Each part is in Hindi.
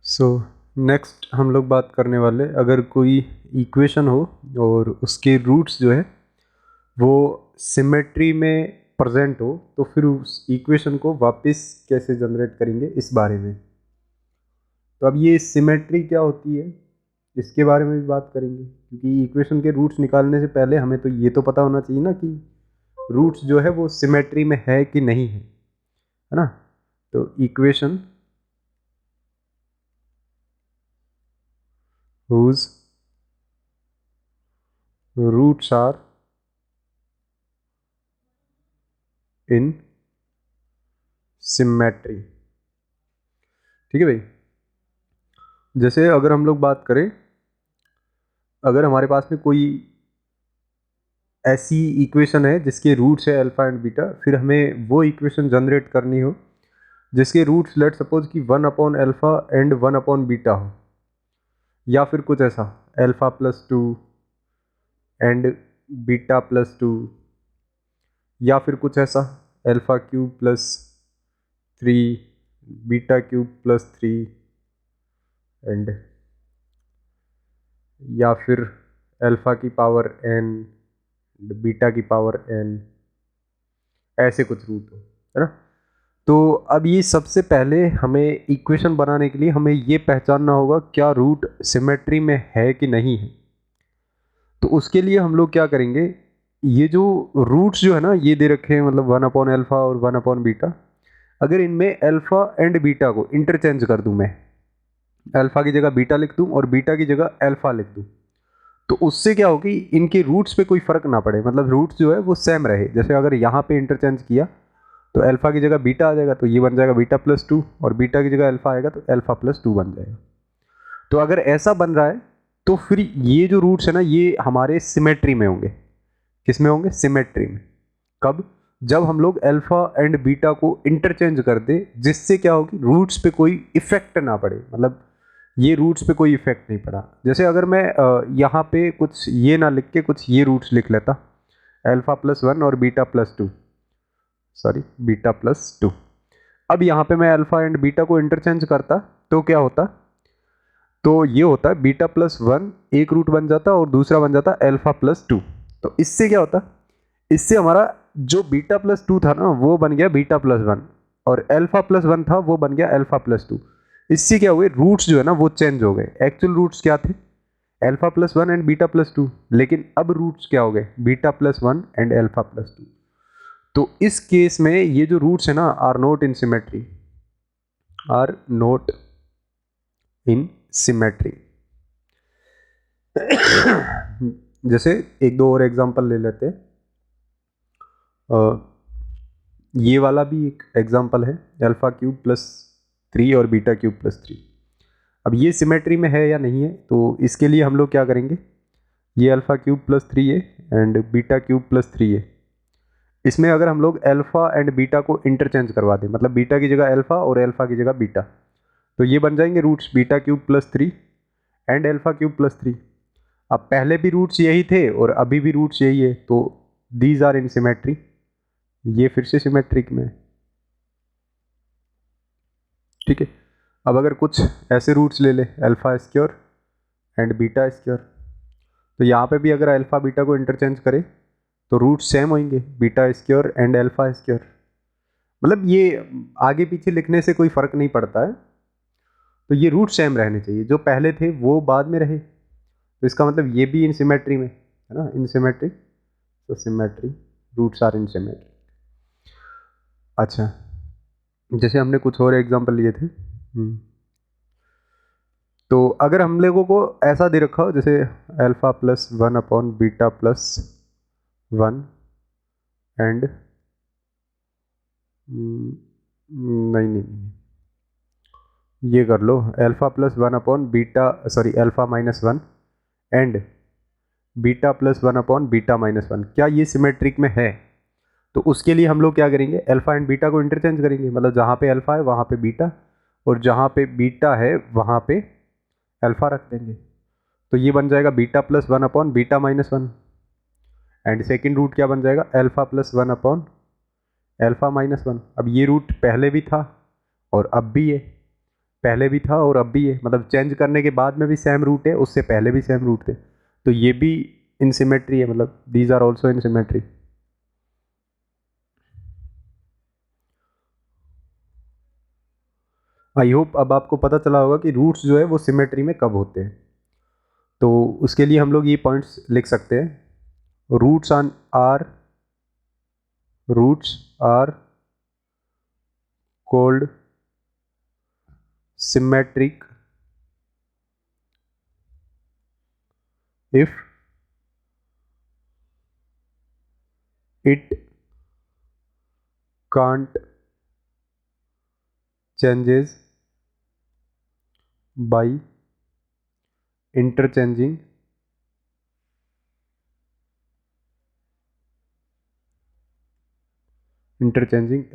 सो नेक्स्ट हम लोग बात करने वाले, अगर कोई इक्वेशन हो और उसके रूट्स जो है वो सिमेट्री में प्रेजेंट हो, तो फिर उस इक्वेशन को वापस कैसे जनरेट करेंगे इस बारे में। तो अब ये सिमेट्री क्या होती है इसके बारे में भी बात करेंगे, क्योंकि इक्वेशन के रूट्स निकालने से पहले हमें तो ये तो पता होना चाहिए ना कि रूट्स जो है वो सिमेट्री में है कि नहीं है ना। तो equation whose roots are in symmetry। ठीक है भाई, जैसे अगर हम लोग बात करें, अगर हमारे पास में कोई ऐसी इक्वेशन है जिसके रूट्स है अल्फा एंड बीटा, फिर हमें वो इक्वेशन जनरेट करनी हो जिसके रूट्स लेट सपोज कि 1/अल्फा एंड 1/बीटा हो, या फिर कुछ ऐसा α+2 एंड β+2, या फिर कुछ ऐसा α³ +3 β³ +3 एंड या फिर α⁴n β⁴n, ऐसे कुछ रूट हो, है ना। तो अब ये सबसे पहले हमें इक्वेशन बनाने के लिए हमें ये पहचानना होगा क्या रूट सिमेट्री में है कि नहीं है। तो उसके लिए हम लोग क्या करेंगे, ये जो रूट्स जो है ना ये दे रखे हैं, मतलब 1/अल्फा और 1/बीटा, अगर इनमें अल्फा एंड बीटा को इंटरचेंज कर दूं, मैं अल्फा की जगह बीटा लिख दूं और बीटा की जगह अल्फा लिख दूं, तो उससे क्या होगी, इनके रूट्स पे कोई फर्क ना पड़े, मतलब रूट्स जो है वो सेम रहे। जैसे अगर यहाँ पे इंटरचेंज किया तो अल्फा की जगह बीटा आ जाएगा, तो ये बन जाएगा β+2, और बीटा की जगह अल्फा आएगा तो α+2 बन जाएगा। तो अगर ऐसा बन रहा है तो फिर ये जो रूट्स है ना ये हमारे सिमेट्री में होंगे। किस में होंगे? सिमेट्री में। कब? जब हम लोग अल्फा एंड बीटा को इंटरचेंज कर दे, जिससे क्या होगी, रूट्स पे कोई इफेक्ट ना पड़े, मतलब ये रूट्स पे कोई इफेक्ट नहीं पड़ा। जैसे अगर मैं यहाँ पे कुछ ये ना लिख के कुछ ये रूट्स लिख लेता, α+1 और β+2, सॉरी β+2। अब यहाँ पे मैं अल्फा एंड बीटा को इंटरचेंज करता तो क्या होता, तो ये होता है β+1 एक रूट बन जाता और दूसरा बन जाता α+2। तो इससे क्या होता, इससे हमारा जो β+2 था ना वो बन गया β+1, और α+1 था वो बन गया α+2। इससे क्या हुए, रूट्स जो है ना वो चेंज हो गए। एक्चुअल रूट्स क्या थे, α+1 एंड β+2, लेकिन अब रूट्स क्या हो गए, β+1 एंड α+2। तो इस केस में ये जो रूट्स है ना are not in symmetry, are not in symmetry. जैसे एक दो और एग्जांपल ले लेते हैं। ये वाला भी एक एग्जांपल है, α³ +3 और β³ +3। अब ये सिमेट्री में है या नहीं है, तो इसके लिए हम लोग क्या करेंगे, ये α³ +3 है एंड β³ +3 है, इसमें अगर हम लोग अल्फा एंड बीटा को इंटरचेंज करवा दें, मतलब बीटा की जगह अल्फा और अल्फा की जगह बीटा, तो ये बन जाएंगे रूट्स β³ +3 एंड α³+3। अब पहले भी रूट्स यही थे और अभी भी रूट्स यही है, तो दीज आर इन सिमेट्री, ये फिर से सिमेट्रिक में। ठीक है, अब अगर कुछ ऐसे रूट्स ले ले α² एंड β², तो यहाँ पे भी अगर अल्फा बीटा को इंटरचेंज करें तो रूट सेम होंगे, β² एंड α²। मतलब ये आगे पीछे लिखने से कोई फर्क नहीं पड़ता है, तो ये रूट सेम रहने चाहिए, जो पहले थे वो बाद में रहे। तो इसका मतलब ये भी इन सिमेट्री में है ना, इन सिमेट्री, तो symmetry, roots are in symmetry. अच्छा, जैसे हमने कुछ और एग्जांपल लिए थे। तो अगर हम लोगों को ऐसा दे रखा हो जैसे α+1/β+1 एंड नहीं नहीं, ये कर लो α+1/β, एंड β+1/β-1, क्या ये सिमेट्रिक में है? तो उसके लिए हम लोग क्या करेंगे, अल्फा एंड बीटा को इंटरचेंज करेंगे, मतलब जहाँ पे अल्फा है वहाँ पे बीटा, और जहाँ पे बीटा है वहाँ पे अल्फा रख देंगे, तो ये बन जाएगा β+1/β-1। एंड सेकेंड रूट क्या बन जाएगा, α+1/α-1। अब ये रूट पहले भी था और अब भी है, पहले भी था और अब भी है, मतलब चेंज करने के बाद में भी सेम रूट है, उससे पहले भी सेम रूट थे, तो ये भी इन सिमेट्री है, मतलब these are also in symmetry. I hope अब आपको पता चला होगा कि रूट्स जो है वो सिमेट्री में कब होते हैं। तो उसके लिए हम लोग ये पॉइंट्स लिख सकते हैं, roots are called symmetric if it can't changes by interchanging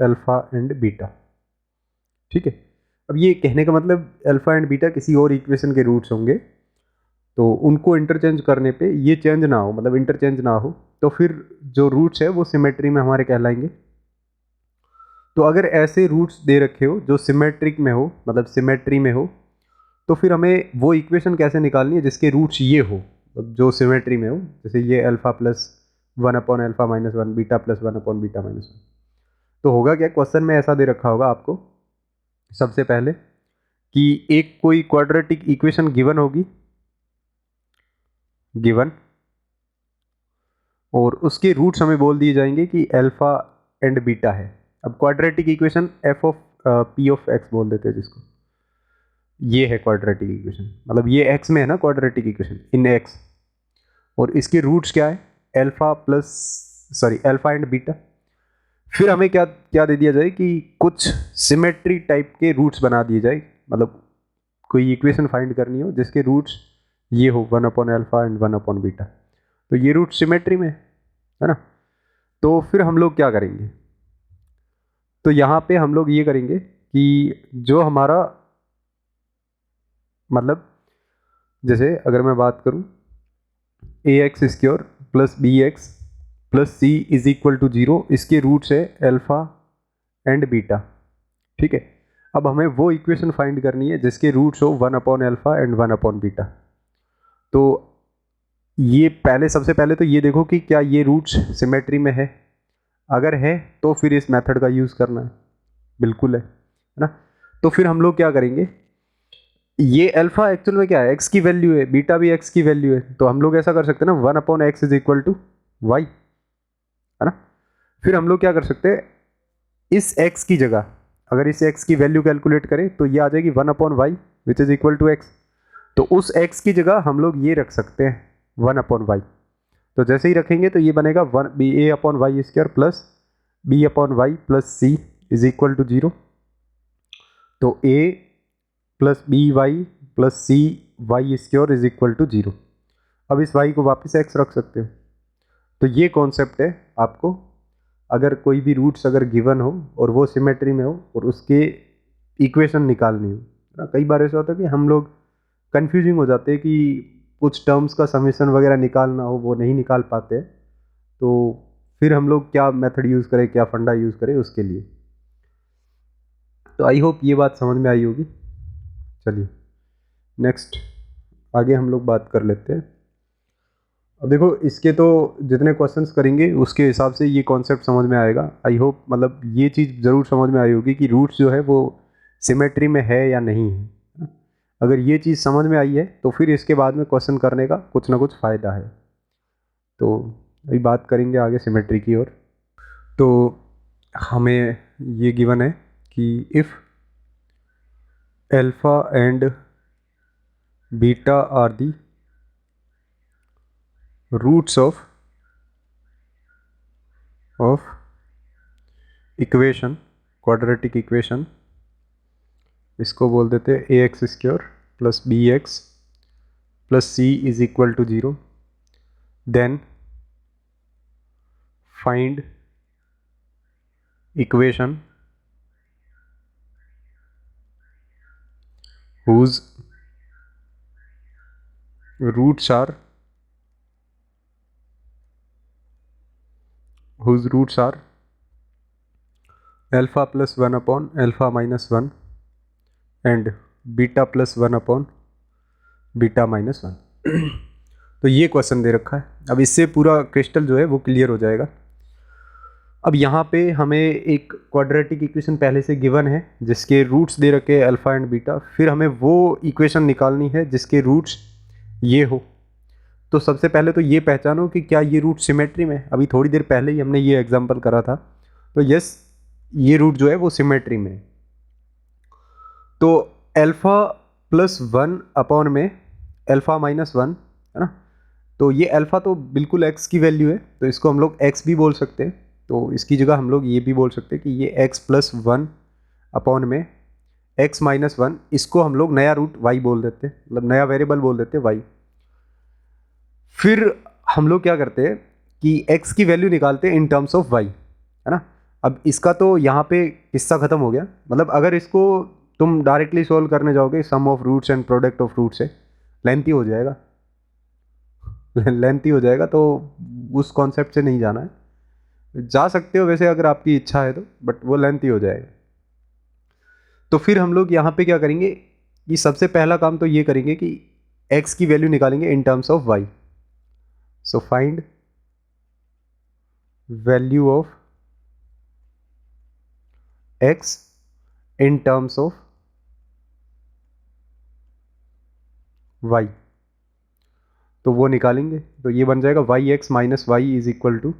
alpha and beta. ठीक है, अब ये कहने का मतलब अल्फा एंड बीटा किसी और इक्वेशन के रूट्स होंगे, तो उनको इंटरचेंज करने पे ये चेंज ना हो, मतलब इंटरचेंज ना हो, तो फिर जो रूट्स है वो सिमेट्री में हमारे कहलाएंगे। तो अगर ऐसे रूट्स दे रखे हो जो सिमेट्रिक में हो, मतलब सिमेट्री में हो, तो फिर हमें वो इक्वेशन कैसे निकालनी है जिसके रूट्स ये हो, जो सिमेट्री में हो, जैसे ये अल्फा प्लस 1/α-1, बीटा प्लस 1/β-1। तो होगा क्या, क्वेश्चन में ऐसा दे रखा होगा आपको सबसे पहले कि एक कोई क्वाड्रेटिक इक्वेशन गिवन होगी, गिवन, और उसके रूट्स हमें बोल दिए जाएंगे कि अल्फा एंड बीटा है। अब quadratic equation F of P of x बोल देते हैं जिसको, ये है क्वाड्रेटिक इक्वेशन, मतलब ये एक्स में है ना क्वाड्रेटिक इक्वेशन, इन एक्स, और इसके रूट्स क्या है, अल्फा एंड बीटा। फिर हमें क्या क्या दे दिया जाए कि कुछ सिमेट्री टाइप के रूट्स बना दिए जाए, मतलब कोई इक्वेशन फाइंड करनी हो जिसके रूट्स ये हो 1/α एंड 1/β, तो ये रूट सिमेट्री में है ना। तो फिर हम लोग क्या करेंगे, तो यहाँ पे हम लोग ये करेंगे कि जो हमारा, मतलब जैसे अगर मैं बात करूँ a x square plus b x plus c is equal to 0, इसके रूट्स है अल्फा एंड बीटा। ठीक है, अब हमें वो इक्वेशन फाइंड करनी है जिसके रूट्स हो 1/α एंड 1/β। तो ये पहले, सबसे पहले तो ये देखो कि क्या ये रूट्स सिमेट्री में है, अगर है तो फिर इस मेथड का यूज़ करना है, बिल्कुल है ना। तो फिर हम लोग क्या करेंगे, ये अल्फा एक्चुअल में क्या है, एक्स की वैल्यू है, बीटा भी एक्स की वैल्यू है, तो हम लोग ऐसा कर सकते हैं ना, 1/x is equal to Y, है ना। फिर हम लोग क्या कर सकते हैं, इस x की जगह अगर इस x की वैल्यू कैलकुलेट करें तो ये आ जाएगी 1/y which is equal to x, तो उस x की जगह हम लोग ये रख सकते हैं 1/y। तो जैसे ही रखेंगे तो ये बनेगा a/y² plus b/y plus c is equal to 0। तो a प्लस by प्लस c y square is equal to 0। अब इस y को वापस x रख सकते हो। तो ये कॉन्सेप्ट है आपको, अगर कोई भी रूट्स अगर गिवन हो और वो सिमेट्री में हो और उसके इक्वेशन निकालनी हो ना, कई बार ऐसा होता है कि हम लोग कंफ्यूजिंग हो जाते हैं कि कुछ टर्म्स का समेशन वगैरह निकालना हो, वो नहीं निकाल पाते, तो फिर हम लोग क्या मेथड यूज़ करें, क्या फंडा यूज़ करें उसके लिए। तो आई होप ये बात समझ में आई होगी। चलिए नेक्स्ट आगे हम लोग बात कर लेते हैं। अब देखो इसके तो जितने क्वेश्चंस करेंगे उसके हिसाब से ये कॉन्सेप्ट समझ में आएगा। आई होप मतलब ये चीज़ ज़रूर समझ में आई होगी कि रूट्स जो है वो सिमेट्री में है या नहीं है। अगर ये चीज़ समझ में आई है तो फिर इसके बाद में क्वेश्चन करने का कुछ ना कुछ फ़ायदा है। तो अभी बात करेंगे आगे सिमेट्री की ओर। तो हमें ये गिवन है कि if alpha and beta are the roots of equation, quadratic equation, इसको बोल देते हैं a x square plus b x plus c is equal to 0, then find equation whose roots are alpha plus 1/α-1 and beta plus 1 upon beta minus 1। तो ये क्वेश्चन दे रखा है। अब इससे पूरा क्रिस्टल जो है वो क्लियर हो जाएगा। अब यहाँ पे हमें एक क्वाड्रेटिक इक्वेशन पहले से गिवन है जिसके रूट्स दे रखे हैं अल्फ़ा एंड बीटा, फिर हमें वो इक्वेशन निकालनी है जिसके रूट्स ये हो। तो सबसे पहले तो ये पहचानो कि क्या ये रूट सिमेट्री में है। अभी थोड़ी देर पहले ही हमने ये एग्जांपल करा था, तो यस ये रूट जो है वो सिमेट्री में है। तो अल्फ़ा प्लस 1 अपॉन में अल्फ़ा माइनस 1 है ना। तो ये अल्फ़ा तो बिल्कुल एक्स की वैल्यू है, तो इसको हम लोग एक्स भी बोल सकते हैं। तो इसकी जगह हम लोग ये भी बोल सकते हैं कि ये एक्स प्लस 1 अपॉन में एक्स माइनस 1, इसको हम लोग नया रूट वाई बोल देते हैं, मतलब नया वेरिएबल बोल देते हैं वाई। फिर हम लोग क्या करते हैं कि x की वैल्यू निकालते हैं इन टर्म्स ऑफ y, है ना। अब इसका तो यहाँ पे किस्सा ख़त्म हो गया। मतलब अगर इसको तुम डायरेक्टली सॉल्व करने जाओगे sum of roots and product of root से, लेंथी हो जाएगा लेंथी हो जाएगा, तो उस कॉन्सेप्ट से नहीं जाना है। जा सकते हो वैसे अगर आपकी इच्छा है तो, बट वो लेंथी हो जाएगा। तो फिर हम लोग यहाँ पे क्या करेंगे कि सबसे पहला काम तो ये करेंगे कि x की वैल्यू निकालेंगे in terms of y। So find value of x in terms of y। तो वो निकालेंगे, तो ये बन जाएगा y x minus y is equal to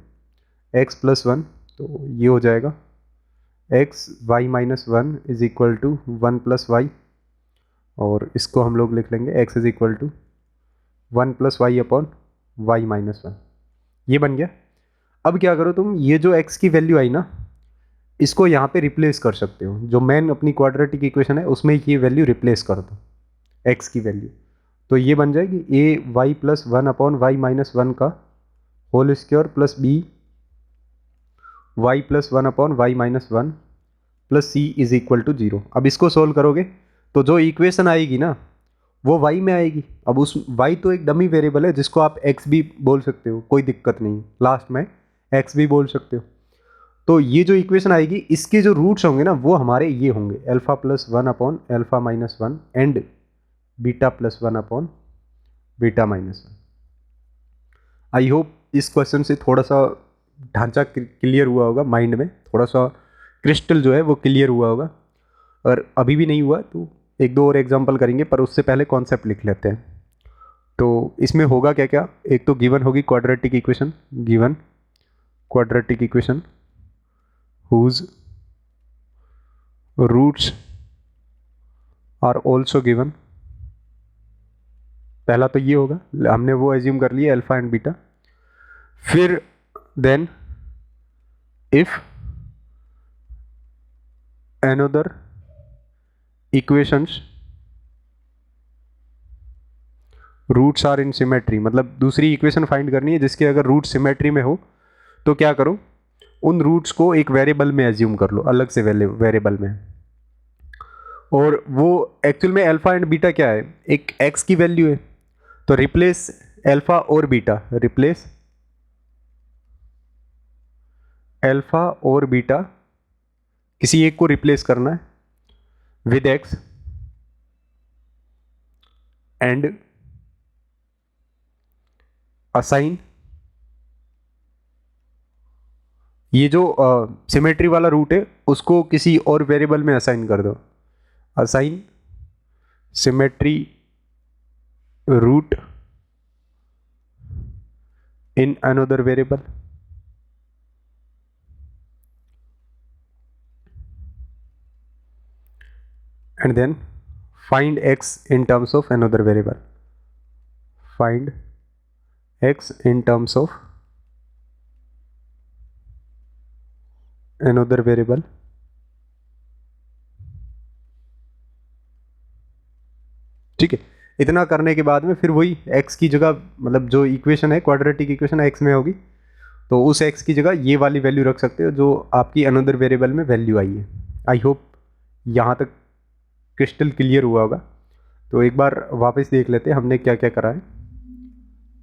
x plus 1। तो ये हो जाएगा x y minus 1 is equal to 1 plus y, और इसको हम लोग लिख लेंगे x is equal to 1 plus y upon y minus 1। ये बन गया। अब क्या करो तुम, ये जो x की वैल्यू आई ना, इसको यहाँ पे रिप्लेस कर सकते हो। जो मेन अपनी क्वाड्रेटिक इक्वेशन है उसमें ये वैल्यू रिप्लेस कर दो x की वैल्यू। तो ये बन जाएगी a y plus 1 upon y minus 1 का whole square plus b y plus 1 upon y minus 1 plus c is equal to 0। अब इसको सोल्व करोगे तो जो इक्वेशन आएगी ना वो y में आएगी। अब उस y तो एक डमी वेरिएबल है जिसको आप x भी बोल सकते हो, कोई दिक्कत नहीं, लास्ट में x भी बोल सकते हो। तो ये जो इक्वेशन आएगी इसके जो रूट्स होंगे ना वो हमारे ये होंगे alpha plus 1 upon alpha minus 1 and beta plus 1 upon beta minus 1। I hope इस क्वेश्चन से थोड़ा सा ढांचा क्लियर हुआ होगा, माइंड में थोड़ा सा क्रिस्टल जो है वो क्लियर हुआ होगा। और अभी भी नहीं हुआ तो एक दो और एग्जांपल करेंगे, पर उससे पहले कॉन्सेप्ट लिख लेते हैं। तो इसमें होगा क्या क्या, एक तो गिवन होगी quadratic equation, given quadratic equation whose roots are also given। पहला तो ये होगा, हमने वो एज्यूम कर लिया अल्फा एंड बीटा। फिर then if another equations roots are in symmetry, मतलब दूसरी इक्वेशन फाइंड करनी है जिसके अगर रूट सिमेट्री में हो तो क्या करो, उन रूट्स को एक वेरिएबल में एज्यूम कर लो, अलग से वेरिएबल में। और वो एक्चुअल में अल्फा एंड बीटा क्या है, एक एक्स की वैल्यू है, तो रिप्लेस अल्फा और बीटा, रिप्लेस अल्फा और बीटा, किसी एक को रिप्लेस करना है विद एक्स एंड असाइन ये जो सिमेट्री वाला रूट है उसको किसी और वेरिएबल में असाइन कर दो। Assign symmetry root in another variable. And then find x in terms of another variable, find x in terms of another variable। ठीक है, इतना करने के बाद में फिर वही x की जगह, मतलब जो इक्वेशन है क्वाड्रेटिक इक्वेशन x में होगी तो उस x की जगह ये वाली वैल्यू रख सकते हो जो आपकी अनदर वेरिएबल में वैल्यू आई है। आई होप यहाँ तक क्रिस्टल क्लियर हुआ होगा। तो एक बार वापस देख लेते हैं हमने क्या क्या करा है।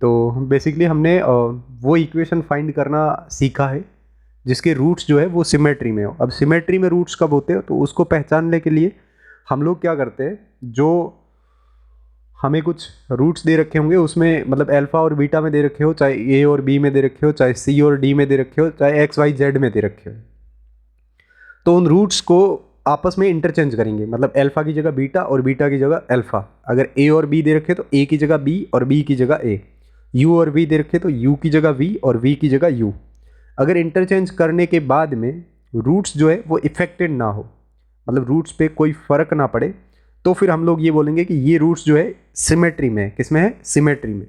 तो बेसिकली हमने वो इक्वेशन फाइंड करना सीखा है जिसके रूट्स जो है वो सिमेट्री में हो। अब सिमेट्री में रूट्स कब होते हो तो उसको पहचानने के लिए हम लोग क्या करते हैं, जो हमें कुछ रूट्स दे रखे होंगे उसमें, मतलब अल्फा और बीटा में दे रखे हो, चाहे ए और बी में दे रखे हो, चाहे सी और डी में दे रखे हो, चाहे एक्स वाई जेड में दे रखे हो, तो उन रूट्स को आपस में इंटरचेंज करेंगे। मतलब अल्फा की जगह बीटा और बीटा की जगह अल्फा। अगर ए और बी दे रखे तो ए की जगह बी और बी की जगह ए। यू और वी दे रखे तो यू की जगह वी और वी की जगह यू। अगर इंटरचेंज करने के बाद में रूट्स जो है वो इफेक्टेड ना हो, मतलब रूट्स पे कोई फर्क ना पड़े, तो फिर हम लोग ये बोलेंगे कि ये रूट्स जो है सिमेट्री में है। किस में है? सिमेट्री में।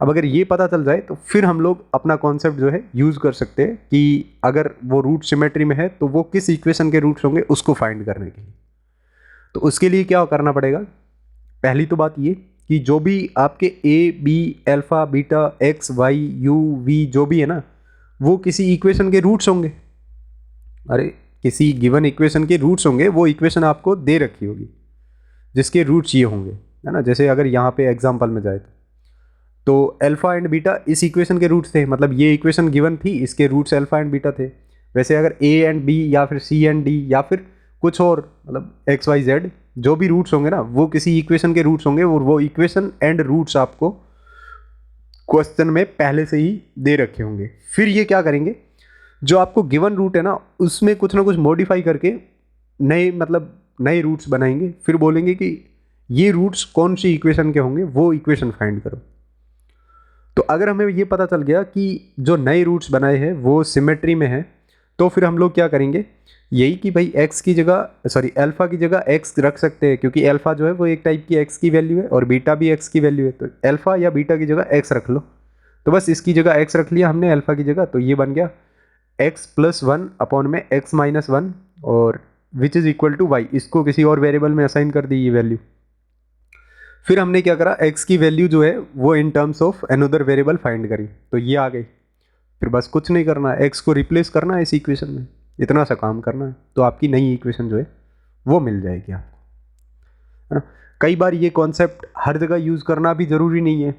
अब अगर ये पता चल जाए तो फिर हम लोग अपना कॉन्सेप्ट जो है यूज़ कर सकते हैं कि अगर वो रूट सिमेट्री में है तो वो किस इक्वेशन के रूट्स होंगे उसको फाइंड करने के लिए। तो उसके लिए क्या करना पड़ेगा? पहली तो बात ये कि जो भी आपके a b alpha beta x y u v जो भी है ना, वो किसी इक्वेशन के रूट्स होंगे। अरे किसी गिवन इक्वेशन के रूट्स होंगे, वो इक्वेशन आपको दे रखी होगी जिसके रूट्स ये होंगे, है ना। जैसे अगर यहाँ पे एग्जांपल में जाए तो अल्फा एंड बीटा इस इक्वेशन के रूट्स थे, मतलब ये इक्वेशन गिवन थी, इसके रूट्स अल्फा एंड बीटा थे। वैसे अगर ए एंड बी या फिर सी एंड डी या फिर कुछ और, मतलब एक्स वाई जेड जो भी रूट्स होंगे ना, वो किसी इक्वेशन के रूट्स होंगे और वो इक्वेशन एंड रूट्स आपको क्वेश्चन में पहले से ही दे रखे होंगे। फिर ये क्या करेंगे, जो आपको गिवन रूट है ना उसमें कुछ ना कुछ मॉडिफाई करके नए, मतलब नए रूट्स बनाएंगे। फिर बोलेंगे कि ये रूट्स कौन सी इक्वेशन के होंगे, वो इक्वेशन फाइंड करो। तो अगर हमें ये पता चल गया कि जो नए रूट्स बनाए हैं वो सिमेट्री में है, तो फिर हम लोग क्या करेंगे, यही कि भाई एक्स की जगह, सॉरी अल्फा की जगह एक्स रख सकते हैं, क्योंकि अल्फा जो है वो एक टाइप की एक्स की वैल्यू है और बीटा भी एक्स की वैल्यू है। तो अल्फा या बीटा की जगह एक्स रख लो। तो बस इसकी जगह एक्स रख लिया हमने अल्फा की जगह, तो ये बन गया एक्स प्लस वन अपॉन में एक्स माइनस वन और which is equal to y. इसको किसी और वेरिएबल में असाइन कर दी ये वैल्यू। फिर हमने क्या करा, x की वैल्यू जो है वो in terms of another variable find करी, तो ये आ गई। फिर बस कुछ नहीं करना है, x को रिप्लेस करना है इस इक्वेशन में, इतना सा काम करना है, तो आपकी नई इक्वेशन जो है वो मिल जाएगी आपको, है ना। कई बार ये कॉन्सेप्ट हर जगह यूज़ करना भी ज़रूरी नहीं है,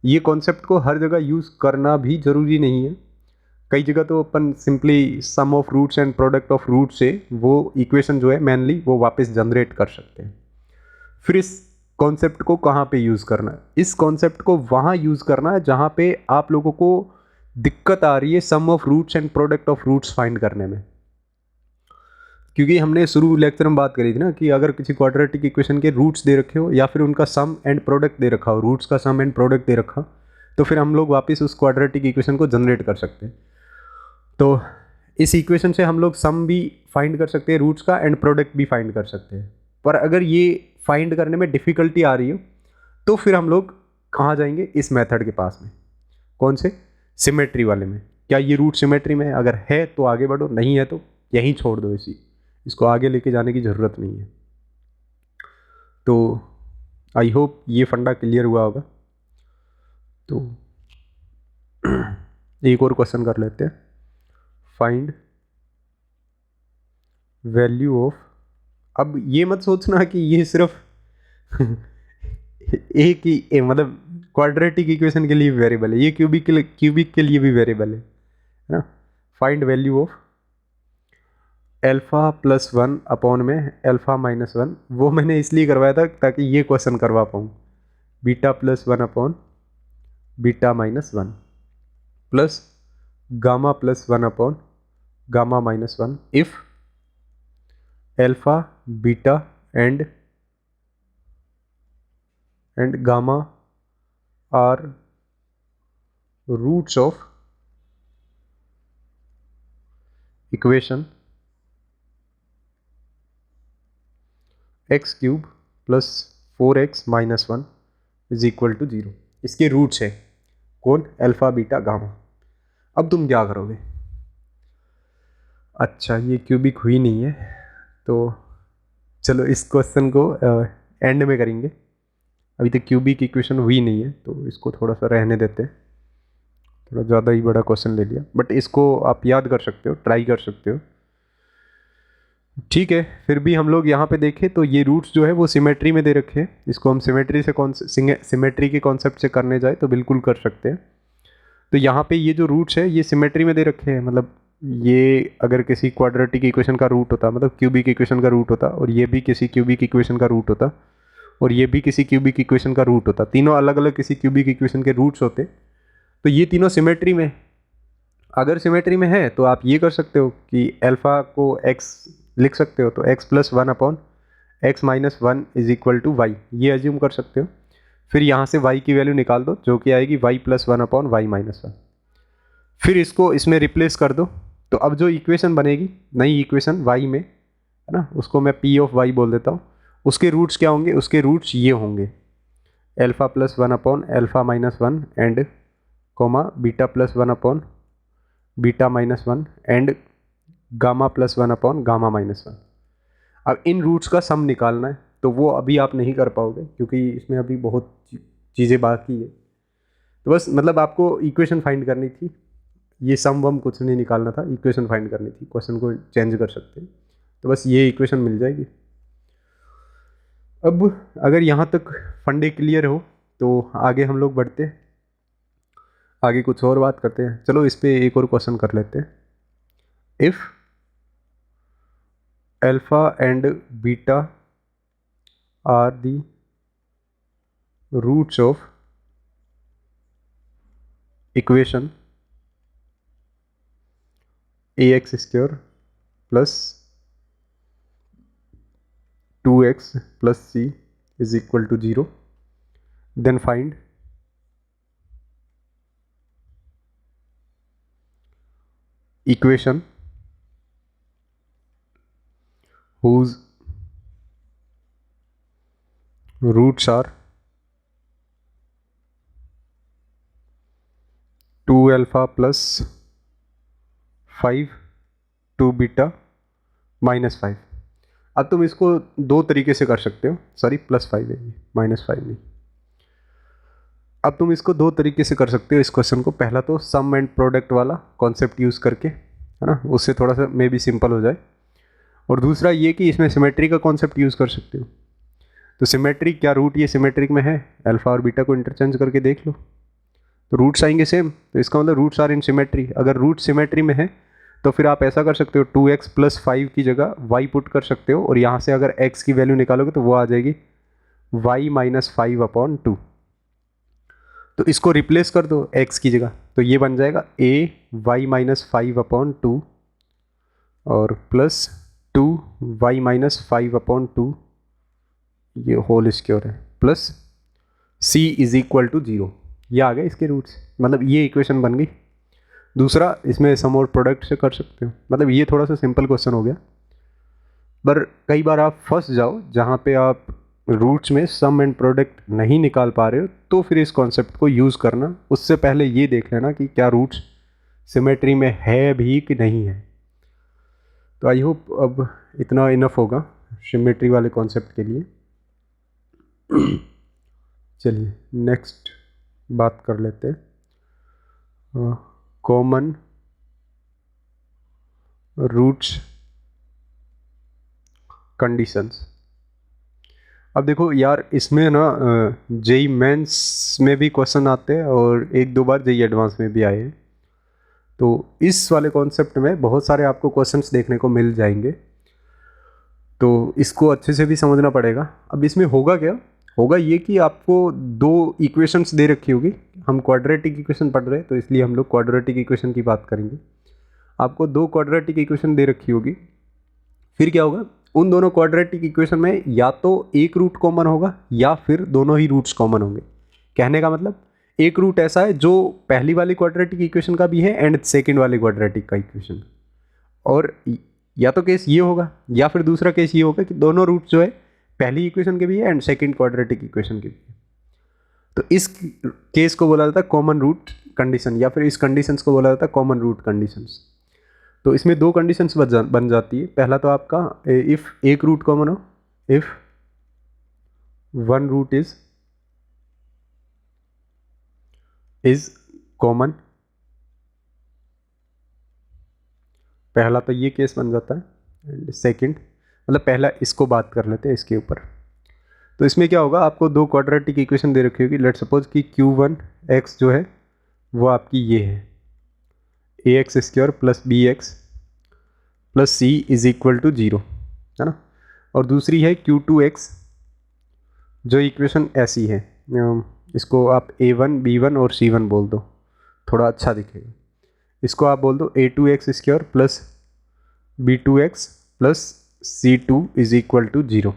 ये कॉन्सेप्ट को हर जगह यूज़ करना भी ज़रूरी नहीं है। कई जगह तो अपन simply sum of roots and product of root से वो इक्वेशन जो है मेनली वो वापस जनरेट कर सकते हैं। फिर इस कॉन्सेप्ट को कहाँ पे यूज़ करना है? इस कॉन्सेप्ट को वहाँ यूज़ करना है जहाँ पे आप लोगों को दिक्कत आ रही है sum of roots and product of roots find करने में। क्योंकि हमने शुरू लेक्चर में बात करी थी ना कि अगर किसी क्वाड्रेटिक इक्वेशन के रूट्स दे रखे हो या फिर उनका सम एंड प्रोडक्ट दे रखा हो, रूट्स का सम एंड प्रोडक्ट दे रखा, तो फिर हम लोग वापस उस क्वाड्रेटिक इक्वेशन को जनरेट कर सकते हैं। तो इस इक्वेशन से हम लोग सम भी फाइंड कर सकते हैं रूट्स का एंड प्रोडक्ट भी फाइंड कर सकते हैं। पर अगर ये फाइंड करने में डिफ़िकल्टी आ रही हो तो फिर हम लोग कहाँ जाएंगे, इस मेथड के पास में। कौन से? सिमेट्री वाले में। क्या ये रूट सिमेट्री में है? अगर है तो आगे बढ़ो, नहीं है तो यहीं छोड़ दो, इसको आगे लेके जाने की ज़रूरत नहीं है। तो आई होप ये फंडा क्लियर हुआ होगा। तो एक और क्वेश्चन कर लेते हैं। फाइंड वैल्यू ऑफ, अब ये मत सोचना कि ये सिर्फ एक ही मतलब क्वाड्रेटिक इक्वेशन के लिए वेरिएबल है, ये क्यूबिक के लिए भी वेरिएबल है ना। Find value of alpha plus one upon में अल्फा माइनस वन, वो मैंने इसलिए करवाया था ताकि ये क्वेश्चन करवा पाऊँ। Beta plus one upon beta minus one plus gamma plus one upon gamma minus one if alpha beta and gamma are roots of equation x cube plus 4x minus 1 is equal to 0। इसके रूट्स है कौन? Alpha beta gamma. अब तुम क्या करोगे? अच्छा ये क्यूबिक हुई नहीं है, तो चलो इस क्वेश्चन को एंड में करेंगे। अभी तक क्यूबिक इक्वेशन हुई नहीं है तो इसको थोड़ा सा रहने देते हैं, थोड़ा ज़्यादा ही बड़ा क्वेश्चन ले लिया, बट इसको आप याद कर सकते हो, ट्राई कर सकते हो, ठीक है। फिर भी हम लोग यहाँ पे देखें तो ये रूट्स जो है वो सिमेट्री में दे रखे हैं। इसको हम सिमेट्री से सिमेट्री के कॉन्सेप्ट से करने जाए तो बिल्कुल कर सकते हैं। तो यहाँ पे ये जो रूट्स है ये सिमेट्री में दे रखे हैं, मतलब ये अगर किसी क्वाड्रेटिक इक्वेशन का रूट होता, मतलब क्यूबिक इक्वेशन का रूट होता, और ये भी किसी क्यूबिक इक्वेशन का रूट होता, और ये भी किसी क्यूबिक इक्वेशन का रूट होता, तीनों अलग अलग किसी क्यूबिक इक्वेशन के रूट्स होते, तो ये तीनों सिमेट्री में, अगर सिमेट्री में है तो आप ये कर सकते हो कि अल्फा को x लिख सकते हो, तो x plus one upon x minus one is equal to y, ये एज्यूम कर सकते हो। फिर यहाँ से y की वैल्यू निकाल दो जो कि आएगी y plus one upon y minus one. फिर इसको इसमें रिप्लेस कर दो, तो अब जो इक्वेशन बनेगी, नई इक्वेशन y में, है ना, उसको मैं p ऑफ y बोल देता हूँ। उसके रूट्स क्या होंगे? उसके रूट्स ये होंगे alpha plus one upon alpha minus one and comma beta plus one upon beta minus one and gamma plus one upon gamma minus one. अब इन रूट्स का सम निकालना है, तो वो अभी आप नहीं कर पाओगे क्योंकि इसमें अभी बहुत चीज़ें बाकी है। तो बस मतलब आपको इक्वेशन फाइंड करनी थी, ये सम वम कुछ नहीं निकालना था, इक्वेशन फाइंड करनी थी, क्वेश्चन को चेंज कर सकते हैं, तो बस ये इक्वेशन मिल जाएगी। अब अगर यहाँ तक फंडे क्लियर हो तो आगे हम लोग बढ़ते हैं, आगे कुछ और बात करते हैं। चलो इस पे एक और क्वेश्चन कर लेते हैं। If alpha and beta are the roots of equation ax square plus 2x plus c is equal to 0, then find equation whose roots are 2 alpha plus 5 2 beta minus 5। अब तुम इसको दो तरीके से कर सकते हो, सॉरी प्लस 5 है ये, माइनस 5 नहीं। अब तुम इसको दो तरीके से कर सकते हो इस क्वेश्चन को। पहला तो सम एंड प्रोडक्ट वाला कॉन्सेप्ट यूज़ करके, है ना, उससे थोड़ा सा मे बी सिंपल हो जाए। और दूसरा ये कि इसमें सिमेट्री का कॉन्सेप्ट यूज़ कर सकते हो। तो सिमेट्री क्या, रूट ये सिमेट्रिक में है, अल्फा और बीटा को इंटरचेंज करके देख लो, तो रूट्स आएंगे सेम, तो इसका मतलब रूट्स आर इन सिमेट्री। अगर रूट सिमेट्री में है तो फिर आप ऐसा कर सकते हो, 2x प्लस 5 की जगह y पुट कर सकते हो, और यहाँ से अगर x की वैल्यू निकालोगे तो वो आ जाएगी y माइनस 5 अपॉन 2। तो इसको रिप्लेस कर दो x की जगह, तो ये बन जाएगा a y माइनस 5 अपॉन 2 और प्लस 2 y माइनस 5 अपॉन 2, ये होल स्क्वायर है, plus c is equal to 0। ये आ गए इसके रूट्स, मतलब ये इक्वेशन बन गई। दूसरा, इसमें सम और प्रोडक्ट से कर सकते हो, मतलब ये थोड़ा सा सिंपल क्वेश्चन हो गया, पर कई बार आप फंस जाओ जहाँ पे आप रूट्स में सम एंड प्रोडक्ट नहीं निकाल पा रहे हो, तो फिर इस कॉन्सेप्ट को यूज़ करना। उससे पहले ये देख लेना कि क्या रूट्स सिमेट्री में है भी कि नहीं है। तो आई होप अब इतना इनफ होगा सिमेट्री वाले कॉन्सेप्ट के लिए। चलिए नेक्स्ट बात कर लेते हैं, कॉमन रूट्स कंडीशंस। अब देखो यार, इसमें ना जेई मेंस में भी क्वेश्चन आते हैं और एक दो बार जेई एडवांस में भी आए हैं, तो इस वाले कॉन्सेप्ट में बहुत सारे आपको क्वेश्चंस देखने को मिल जाएंगे, तो इसको अच्छे से भी समझना पड़ेगा। अब इसमें होगा क्या, होगा ये कि आपको दो इक्वेशंस दे रखी होगी, हम क्वाड्रेटिक इक्वेशन पढ़ रहे हैं तो इसलिए हम लोग क्वाड्रेटिक इक्वेशन की बात करेंगे। आपको दो क्वाड्रेटिक इक्वेशन दे रखी होगी, फिर क्या होगा, उन दोनों क्वाड्रेटिक इक्वेशन में या तो एक रूट कॉमन होगा या फिर दोनों ही रूट्स कॉमन होंगे। कहने का मतलब, एक रूट ऐसा है जो पहली वाली क्वाड्रेटिक इक्वेशन का भी है एंड सेकंड वाली क्वाड्रेटिक का इक्वेशन, और या तो केस ये होगा या फिर दूसरा केस ये होगा कि दोनों रूट जो है पहली इक्वेशन के भी है एंड सेकंड क्वाड्रेटिक इक्वेशन के भी है। तो इस केस को बोला जाता है कॉमन रूट कंडीशन, या फिर इस कंडीशंस को बोला जाता है कॉमन रूट कंडीशंस। तो इसमें दो कंडीशंस बन जाती है। पहला तो आपका इफ़ एक रूट कॉमन हो, if one root is common, पहला तो ये केस बन जाता है। एंड सेकंड, मतलब पहला इसको बात कर लेते हैं इसके ऊपर। तो इसमें क्या होगा, आपको दो क्वाड्रेटिक इक्वेशन दे रखी होगी। लेट्स सपोज कि Q1 x जो है वो आपकी ये है, a x square plus b x plus c is equal to 0, है ना। और दूसरी है Q2x, जो इक्वेशन ऐसी है, इसको आप A1 B1 और C1 बोल दो, थोड़ा अच्छा दिखेगा। इसको आप बोल दो A2x square plus B2x plus C2 is equal to 0।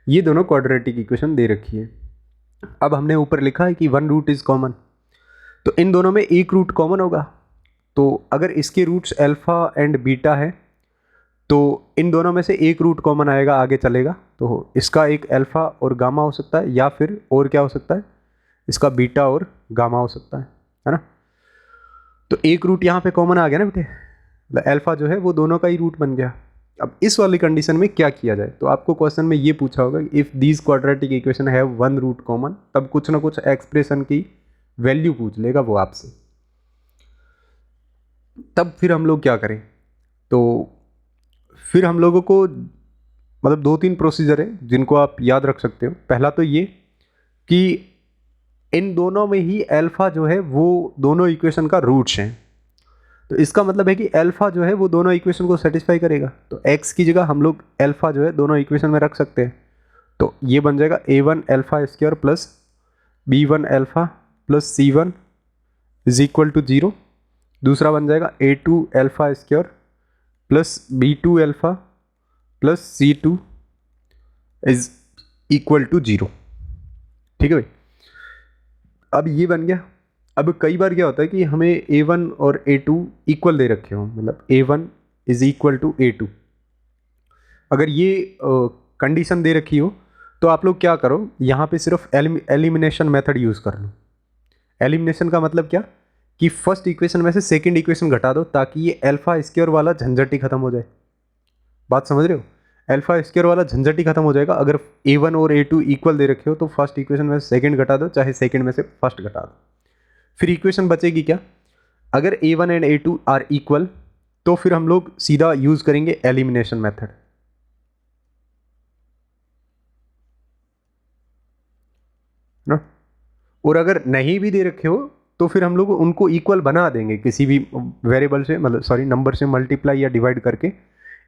ये दोनों क्वाड्रेटिक इक्वेशन दे रखी है। अब हमने ऊपर लिखा है कि वन रूट इज कॉमन, तो इन दोनों में एक रूट कॉमन होगा। तो अगर इसके रूट्स अल्फा एंड बीटा है तो इन दोनों में से एक रूट कॉमन आएगा, आगे चलेगा। तो इसका एक अल्फा और गामा हो सकता है, या फिर और क्या हो सकता है, इसका बीटा और गामा हो सकता है ना। तो एक रूट यहाँ पे कॉमन आ गया ना बेटे, अल्फा जो है वो दोनों का ही रूट बन गया। अब इस वाली कंडीशन में क्या किया जाए, तो आपको क्वेश्चन में ये पूछा होगा if these quadratic equation have one root common, तब कुछ ना कुछ एक्सप्रेशन की वैल्यू पूछ लेगा वो आपसे। तब फिर हम लोग क्या करें, तो फिर हम लोगों को मतलब 2-3 प्रोसीजर है जिनको आप याद रख सकते हो। पहला तो ये कि इन दोनों में ही अल्फा जो है वो दोनों इक्वेशन का रूट्स हैं, तो इसका मतलब है कि अल्फा जो है वो दोनों इक्वेशन को सेटिस्फाई करेगा। तो x की जगह हम लोग अल्फा जो है दोनों इक्वेशन में रख सकते हैं। तो ये बन जाएगा A1 alpha square plus B1 alpha plus C1 is equal to 0। दूसरा बन जाएगा A2 alpha square plus B2 alpha plus C2 is equal to 0। ठीक है भाई, अब ये बन गया। अब कई बार क्या होता है कि हमें A1 और A2 इक्वल दे रखे हो, मतलब A1 is equal to A2। अगर ये कंडीशन दे रखी हो तो आप लोग क्या करो, यहाँ पे सिर्फ एलिमिनेशन मेथड यूज़ कर लो। एलिमिनेशन का मतलब क्या कि फर्स्ट इक्वेशन में से सेकंड इक्वेशन घटा दो, ताकि ये अल्फा स्क्वायर वाला झंझट ही खत्म हो जाए। बात समझ रहे हो, अल्फा स्क्वायर वाला झंझट ही खत्म हो जाएगा। अगर A1 और A2 इक्वल दे रखे हो तो फर्स्ट इक्वेशन में से सेकंड घटा दो, चाहे सेकंड में से फर्स्ट घटा दो। फिर इक्वेशन बचेगी क्या, अगर A1 and A2 are equal तो फिर हम लोग सीधा यूज करेंगे एलिमिनेशन मेथड ना। और अगर नहीं भी दे रखे हो तो फिर हम लोग उनको इक्वल बना देंगे किसी भी वेरिएबल से, मतलब सॉरी नंबर से मल्टीप्लाई या डिवाइड करके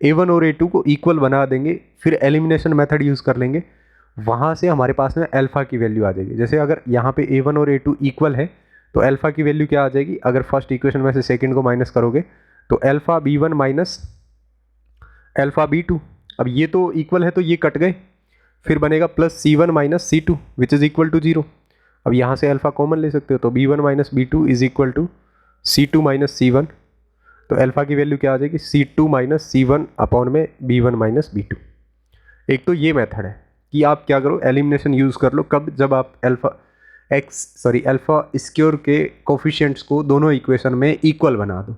A1 और A2 को इक्वल बना देंगे। फिर एलिमिनेशन मेथड यूज़ कर लेंगे, वहाँ से हमारे पास में अल्फा की वैल्यू आ जाएगी। जैसे अगर यहाँ पे A1 और A2 इक्वल है तो अल्फा की वैल्यू क्या आ जाएगी, अगर फर्स्ट इक्वेशन में से सेकंड को माइनस करोगे तो alpha B1 minus alpha B2। अब ये तो इक्वल है तो ये कट गए, फिर बनेगा plus C1 minus C2 which is equal to 0। अब यहाँ से अल्फा कॉमन ले सकते हो, तो B1 minus B2 is equal to C2 minus C1। तो अल्फा की वैल्यू क्या आ जाएगी, C2 माइनस C1 अपॉन में B1 माइनस B2। एक तो ये मेथड है कि आप क्या करो, एलिमिनेशन यूज़ कर लो। कब, जब आप अल्फा स्क्वायर के कोफिशिएंट्स को दोनों इक्वेशन में इक्वल बना दो।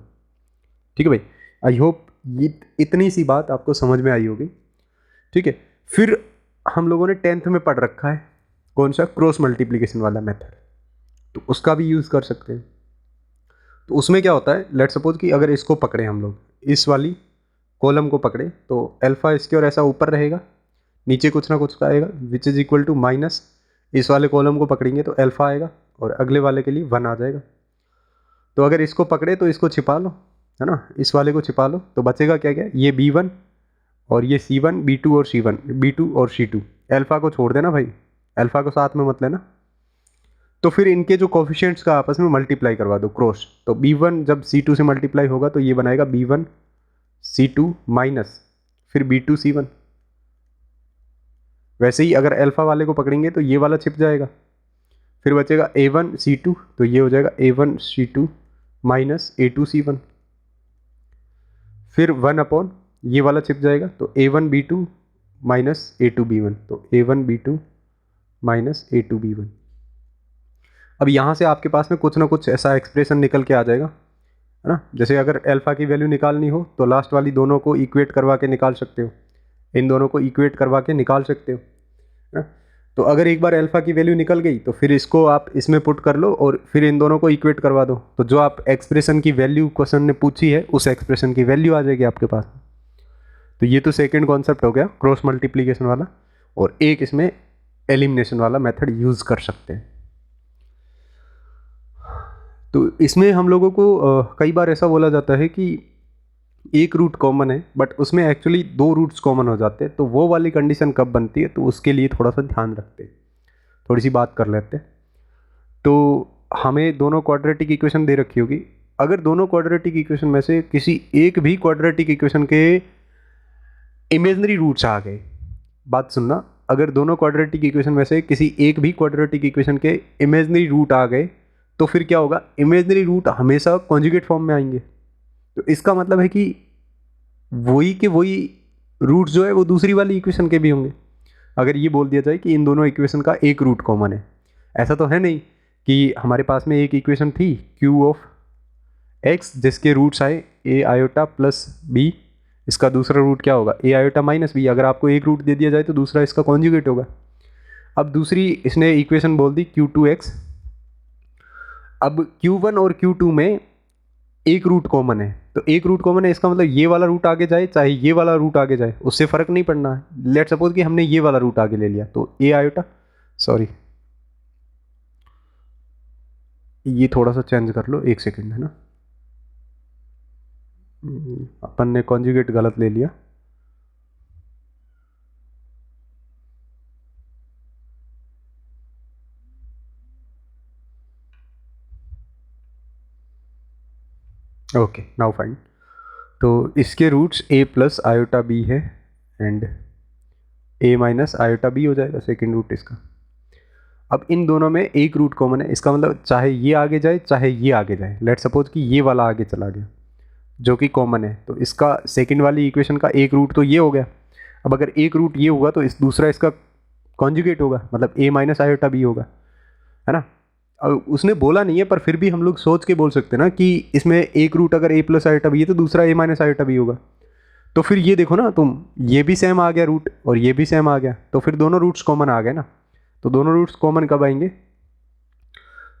ठीक है भाई, आई होप ये इतनी सी बात आपको समझ में आई होगी। ठीक है, फिर हम लोगों ने 10th में पढ़ रखा है कौन सा, क्रॉस मल्टीप्लिकेशन वाला मेथड, तो उसका भी यूज़ कर सकते हैं। तो उसमें क्या होता है, लेट सपोज कि अगर इसको पकड़े हम लोग, इस वाली कॉलम को पकड़े, तो अल्फा स्क्वायर ऐसा ऊपर रहेगा, नीचे कुछ ना कुछ आएगा which is equal to minus, इस वाले कॉलम को पकड़ेंगे तो अल्फा आएगा और अगले वाले के लिए 1 आ जाएगा। तो अगर इसको पकड़े तो इसको छिपा लो, है ना, इस वाले को छिपा लो, तो बचेगा क्या क्या, ये B1 और ये C1, B2 और C1, B2 और C2। अल्फा को छोड़ देना भाई, अल्फा को साथ में मत लेना। तो फिर इनके जो कोफिशिएंट्स का आपस में मल्टीप्लाई करवा दो, क्रॉस। तो B1 जब C2 से मल्टीप्लाई होगा तो ये बनाएगा B1 C2 माइनस फिर B2 C1। वैसे ही अगर अल्फा वाले को पकड़ेंगे तो ये वाला छिप जाएगा, फिर बचेगा A1 C2, तो ये हो जाएगा A1 C2 minus A2 C1। फिर 1 अपॉन ये वाला छिप जाएगा, तो A1 B2 minus A2 B1, तो A1 B2 minus A2 B1। अब यहाँ से आपके पास में कुछ ना कुछ ऐसा एक्सप्रेशन निकल के आ जाएगा, है ना। जैसे अगर अल्फा की वैल्यू निकालनी हो तो लास्ट वाली दोनों को इक्वेट करवा के निकाल सकते हो, इन दोनों को इक्वेट करवा के निकाल सकते हो, है ना। तो अगर एक बार अल्फा की वैल्यू निकल गई तो फिर इसको आप इसमें पुट कर लो और फिर इन दोनों को इक्वेट करवा दो, तो जो आप एक्सप्रेशन की वैल्यू क्वेश्चन ने पूछी है उस एक्सप्रेशन की वैल्यू आ जाएगी आपके पास। तो ये तो सेकंड कॉन्सेप्ट हो गया क्रॉस मल्टीप्लिकेशन वाला, और एक इसमें एलिमिनेशन वाला मेथड यूज़ कर सकते हैं। तो इसमें हम लोगों को कई बार ऐसा बोला जाता है कि एक रूट कॉमन है बट उसमें एक्चुअली दो रूट्स कॉमन हो जाते हैं, तो वो वाली कंडीशन कब बनती है, तो उसके लिए थोड़ा सा ध्यान रखते हैं, थोड़ी सी बात कर लेते हैं। तो हमें दोनों क्वाड्रेटिक इक्वेशन दे रखी होगी। अगर दोनों क्वाड्रेटिक इक्वेशन में से किसी एक भी क्वाड्रेटिक इक्वेशन के इमेजनरी रूट्स आ गए, बात सुनना, अगर दोनों क्वाड्रेटिक इक्वेशन में से किसी एक भी क्वाड्रेटिक इक्वेशन के इमेजनरी रूट आ गए, तो फिर क्या होगा, इमेजनरी रूट हमेशा कॉन्जुगेट फॉर्म में आएंगे। तो इसका मतलब है कि वही के वही रूट जो है वो दूसरी वाली इक्वेशन के भी होंगे। अगर ये बोल दिया जाए कि इन दोनों इक्वेशन का एक रूट कॉमन है, ऐसा तो है नहीं कि हमारे पास में एक इक्वेशन थी क्यू ऑफ एक्स जिसके रूट्स आए ए आयोटा प्लस बी, इसका दूसरा रूट क्या होगा, ए आयोटा माइनस बी। अगर आपको एक रूट दे दिया जाए तो दूसरा इसका कॉन्जुगेट होगा। अब दूसरी इसने इक्वेशन बोल दी क्यू टू एक्स। अब क्यू वन और क्यू टू में एक रूट कॉमन है, तो एक रूट कॉमन है इसका मतलब ये वाला रूट आगे जाए चाहे ये वाला रूट आगे जाए, उससे फर्क नहीं पड़ना है। लेट सपोज कि हमने ये वाला रूट आगे ले लिया, तो ए आयोटा, सॉरी ये थोड़ा सा चेंज कर लो, एक सेकंड, है ना, अपन ने कॉन्जुगेट गलत ले लिया। Okay now fine. तो इसके roots a plus iota b है and a minus iota b हो जाएगा सेकेंड रूट इसका। अब इन दोनों में एक रूट कॉमन है, इसका मतलब चाहे ये आगे जाए चाहे ये आगे जाए। लेट सपोज कि ये वाला आगे चला गया जो कि कॉमन है, तो इसका सेकंड वाली इक्वेशन का एक रूट तो ये हो गया। अब अगर एक रूट ये हुआ तो इस दूसरा इसका कॉन्जुगेट होगा, मतलब ए माइनस आयोटा बी होगा, है ना। अब उसने बोला नहीं है पर फिर भी हम लोग सोच के बोल सकते हैं ना कि इसमें एक रूट अगर ए प्लस आयोटा बी है तो दूसरा ए माइनस आयोटा बी होगा। तो फिर ये देखो ना तुम, ये भी सेम आ गया रूट और ये भी सेम आ गया, तो फिर दोनों रूट्स कॉमन आ गए ना। तो दोनों रूट्स कॉमन कब आएंगे,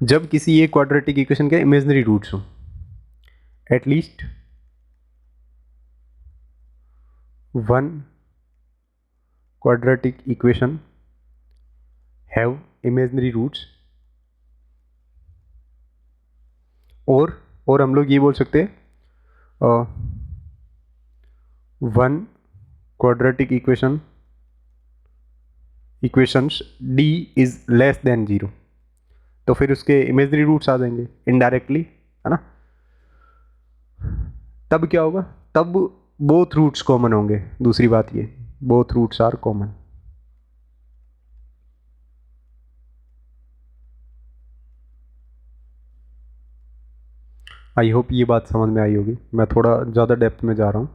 जब किसी एक क्वाड्रेटिक इक्वेशन के इमेजनरी रूट्स हो, at least one quadratic equation have imaginary roots, और हम लोग ये बोल सकते हैं one quadratic equations D is less than zero, तो फिर उसके इमेजनरी रूट्स आ जाएंगे इनडायरेक्टली, है ना। तब क्या होगा, तब बोथ रूट्स कॉमन होंगे। दूसरी बात ये, both roots are common. I hope ये बात समझ में आई होगी। मैं थोड़ा ज़्यादा डेप्थ में जा रहा हूँ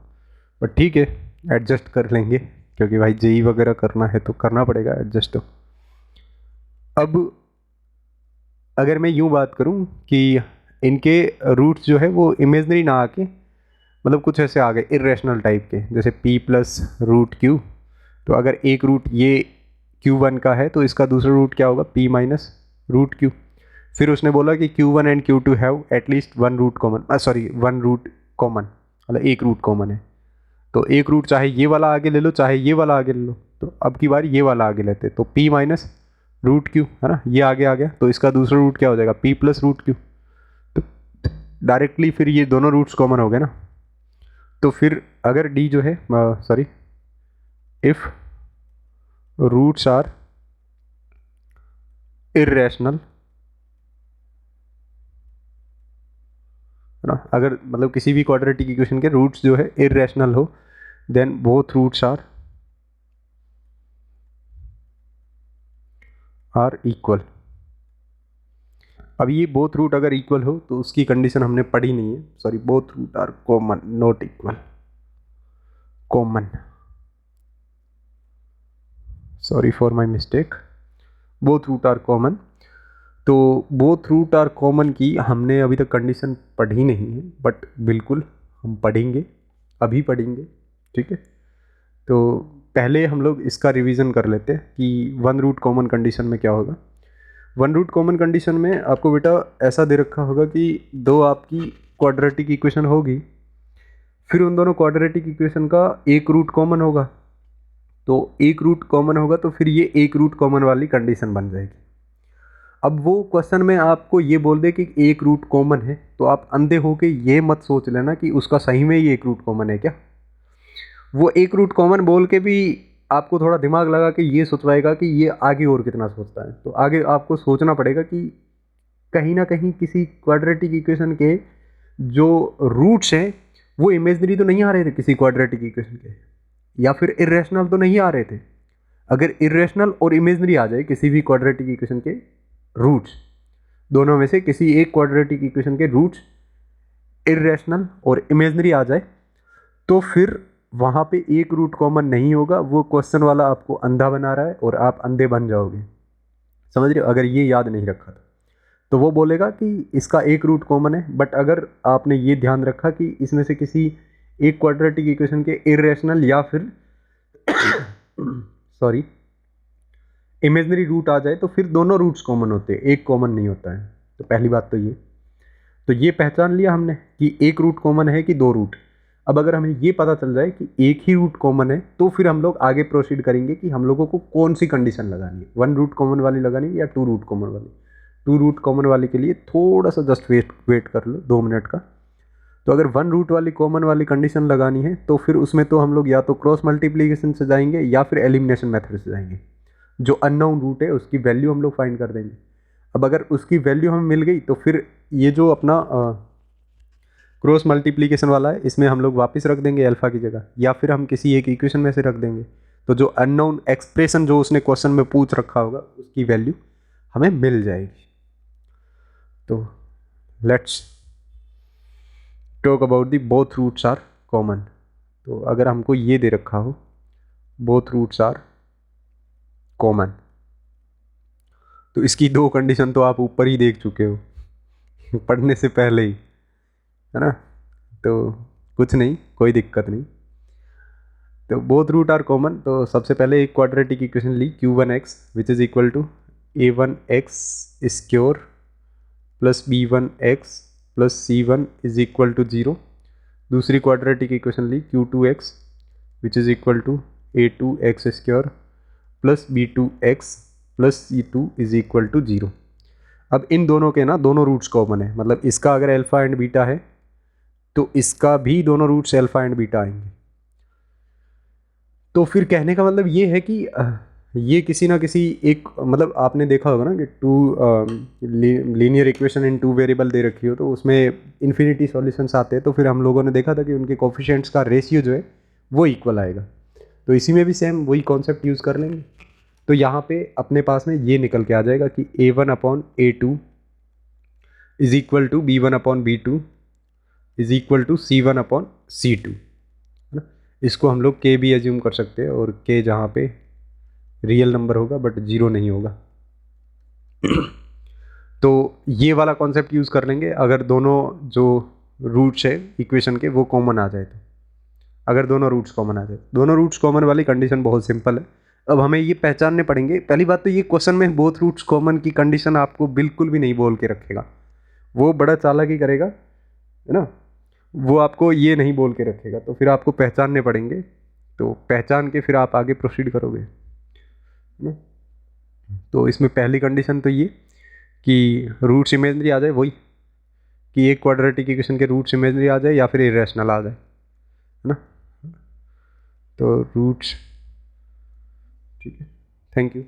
बट ठीक है, एडजस्ट कर लेंगे क्योंकि भाई जेई वगैरह करना है तो करना पड़ेगा एडजस्ट। अब अगर मैं यूँ बात करूँ कि इनके रूट्स जो है वो इमेजनरी ना आके मतलब कुछ ऐसे आ गए इरेशनल टाइप के, जैसे p प्लस रूट क्यू, तो अगर एक रूट ये q1 का है तो इसका दूसरा रूट क्या होगा, p माइनस रूट क्यू। फिर उसने बोला कि q1 and q2 have at least one root common, sorry one root common, मतलब एक रूट कॉमन है। तो एक रूट चाहे ये वाला आगे ले लो चाहे ये वाला आगे ले लो, तो अब की बार ये वाला आगे लेते, तो p माइनस रूट क्यू, है ना, ये आगे आ गया, तो इसका दूसरा रूट क्या हो जाएगा, p प्लस रूट क्यू। तो डायरेक्टली फिर ये दोनों रूट्स कॉमन हो गए ना। तो फिर अगर d जो है, sorry, if roots are irrational, है ना, अगर मतलब किसी भी क्वाड्रेटिक इक्वेशन के रूट्स जो है इरेशनल हो, then both roots are equal. अब ये बोथ रूट अगर इक्वल हो तो उसकी कंडीशन हमने पढ़ी नहीं है, sorry, both root are common not equal, common, sorry for my mistake, both root are common. तो बोथ रूट आर कॉमन की हमने अभी तक कंडीशन पढ़ी नहीं है बट बिल्कुल हम पढ़ेंगे, अभी पढ़ेंगे, ठीक है। तो पहले हम लोग इसका रिवीजन कर लेते हैं कि वन रूट कॉमन कंडीशन में क्या होगा। वन रूट कॉमन कंडीशन में आपको बेटा ऐसा दे रखा होगा कि दो आपकी क्वाड्रेटिक इक्वेशन होगी, फिर उन दोनों क्वाड्रेटिक इक्वेशन का एक रूट कॉमन होगा, तो एक रूट कॉमन होगा तो फिर ये एक रूट कॉमन वाली कंडीशन बन जाएगी। अब वो क्वेश्चन में आपको ये बोल दे कि एक रूट कॉमन है, तो आप अंधे होके ये मत सोच लेना कि उसका सही में ही एक रूट कॉमन है क्या। वो एक रूट कॉमन बोल के भी आपको थोड़ा दिमाग लगा के ये सोचवाएगा कि ये आगे और कितना सोचता है। तो आगे आपको सोचना पड़ेगा कि कहीं ना कहीं किसी क्वाड्रेटिक इक्वेशन के जो रूट्स हैं वो इमेजनरी तो नहीं आ रहे थे किसी क्वाड्रेटिक इक्वेशन के, या फिर इरेशनल तो नहीं आ रहे थे। अगर इरेशनल और इमेजनरी आ जाए किसी भी क्वाड्रेटिक इक्वेशन के रूट्स, दोनों में से किसी एक क्वाड्रेटिक इक्वेशन के रूट्स इरेशनल और इमेजनरी आ जाए, तो फिर वहाँ पे एक रूट कॉमन नहीं होगा। वो क्वेश्चन वाला आपको अंधा बना रहा है और आप अंधे बन जाओगे, समझ रहे हो। अगर ये याद नहीं रखा तो वो बोलेगा कि इसका एक रूट कॉमन है, बट अगर आपने ये ध्यान रखा कि इसमें से किसी एक क्वाड्रेटिक इक्वेशन के इरेशनल या फिर सॉरी इमेजनरी रूट आ जाए, तो फिर दोनों रूट्स कॉमन होते हैं, एक कॉमन नहीं होता है। तो पहली बात तो ये पहचान लिया हमने कि एक रूट कॉमन है कि दो रूट। अब अगर हमें ये पता चल जाए कि एक ही रूट कॉमन है, तो फिर हम लोग आगे प्रोसीड करेंगे कि हम लोगों को कौन सी कंडीशन लगानी है, वन रूट कॉमन वाली लगानी है या टू रूट कॉमन वाली। टू रूट कॉमन वाली के लिए थोड़ा सा जस्ट वेट कर लो 2 मिनट का। तो अगर वन रूट वाली कॉमन वाली कंडीशन लगानी है, तो फिर उसमें तो हम लोग या तो क्रॉस मल्टीप्लीकेशन से जाएंगे या फिर एलिमिनेशन मेथड से जाएंगे। जो अननोन रूट है उसकी वैल्यू हम लोग फाइंड कर देंगे। अब अगर उसकी वैल्यू हमें मिल गई, तो फिर ये जो अपना क्रॉस मल्टीप्लीकेशन वाला है, इसमें हम लोग वापस रख देंगे अल्फा की जगह, या फिर हम किसी एक इक्वेशन में से रख देंगे। तो जो अननोन एक्सप्रेशन जो उसने क्वेश्चन में पूछ रखा होगा उसकी वैल्यू हमें मिल जाएगी। तो let's talk about the both roots are common. तो अगर हमको ये दे रखा हो बोथ रूट्स आर कॉमन, तो इसकी दो कंडीशन तो आप ऊपर ही देख चुके हो पढ़ने से पहले ही, है ना। तो कुछ नहीं, कोई दिक्कत नहीं। तो बोथ रूट आर कॉमन, तो सबसे पहले एक क्वाड्रेटिक इक्वेशन ली q1x which is equal to a1x square plus b1x plus c1 is equal to 0। दूसरी क्वाड्रेटिक इक्वेशन ली q2x which is equal to a2x square plus b2x plus c2 is equal to 0। अब इन दोनों के ना दोनों रूट्स कॉमन है, मतलब इसका अगर अल्फा एंड बीटा है तो इसका भी दोनों रूट्स अल्फा एंड बीटा आएंगे। तो फिर कहने का मतलब ये है कि ये किसी ना किसी एक, मतलब आपने देखा होगा ना कि linear equation in two variable दे रखी हो तो उसमें इन्फिनिटी सॉल्यूशंस आते हैं। तो फिर हम लोगों ने देखा था कि उनके कोफिशिएंट्स का रेशियो जो है वो इक्वल आएगा। तो इसी में भी सेम वही कॉन्सेप्ट यूज़ कर लेंगे। तो यहाँ पे अपने पास में ये निकल के आ जाएगा कि a1/a2 is equal to b1/b2 is equal to c1/c2, है ना। इसको हम लोग k भी एज्यूम कर सकते हैं, और k जहाँ पे रियल नंबर होगा बट 0 नहीं होगा तो ये वाला कॉन्सेप्ट यूज़ कर लेंगे अगर दोनों जो रूट्स है इक्वेशन के वो कॉमन आ जाए। तो अगर दोनों रूट्स कॉमन आ जाए, दोनों रूट्स कॉमन वाली कंडीशन बहुत सिंपल है। अब हमें ये पहचानने पड़ेंगे। पहली बात तो ये क्वेश्चन में बोथ रूट्स कॉमन की कंडीशन आपको बिल्कुल भी नहीं बोल के रखेगा, वो बड़ा चालाकी करेगा, है ना। वो आपको ये नहीं बोल के रखेगा, तो फिर आपको पहचानने पड़ेंगे। तो पहचान के फिर आप आगे प्रोसीड करोगे, है ना। तो इसमें पहली कंडीशन तो ये कि रूट्स इमेजनरी आ जाए, वही कि एक क्वाड्रेटिक इक्वेशन के रूट्स इमेजनरी आ जाए या फिर इरेशनल आ जाए, है ना। तो रूट्स, ठीक है, थैंक यू।